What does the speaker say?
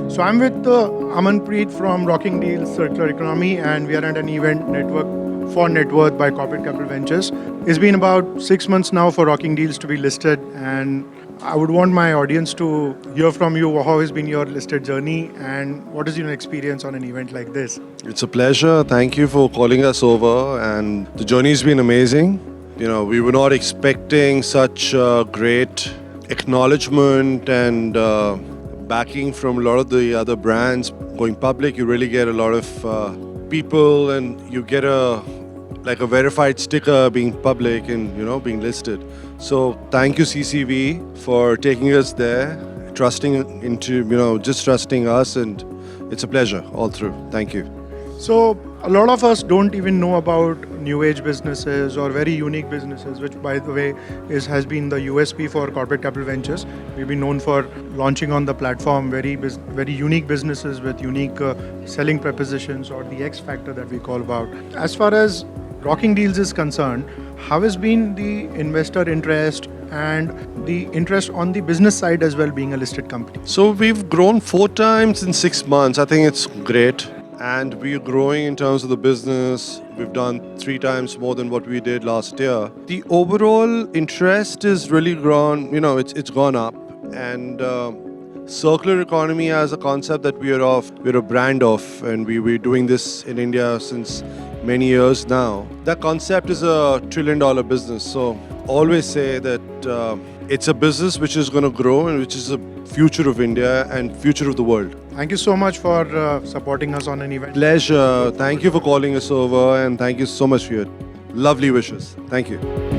So I'm with Amanpreet from Rocking Deals Circular Economy, and we are at an event network for Net Worth by Corporate Capital Ventures. It's been about 6 months now for Rocking Deals to be listed, and I would want my audience to hear from you. How has been your listed journey, and what is your experience on an event like this? It's a pleasure. Thank you for calling us over, and the journey's been amazing. We were not expecting such great acknowledgement and backing from a lot of the other brands. Going public, you really get a lot of people, and you get a verified sticker being public and being listed. So thank you CCV for taking us there, trusting just trusting us, and it's a pleasure all through. Thank you. So a lot of us don't even know about new age businesses or very unique businesses, which by the way has been the USP for Corporate Capital Ventures. We've been known for launching on the platform very unique businesses with unique selling propositions, or the X factor that we call about. As far as Rocking Deals is concerned, how has been the investor interest and the interest on the business side as well, being a listed company? So we've grown 4 times in 6 months. I think it's great. And we're growing in terms of the business. We've done 3 times more than what we did last year. The overall interest is really grown, it's gone up. And circular economy as a concept that we're a brand of, and we're doing this in India since many years now. That concept is a $1 trillion business. So always say that it's a business which is going to grow and which is the future of India and future of the world. Thank you so much for supporting us on an event. Pleasure. Thank you for calling us over, and thank you so much for your lovely wishes. Thank you.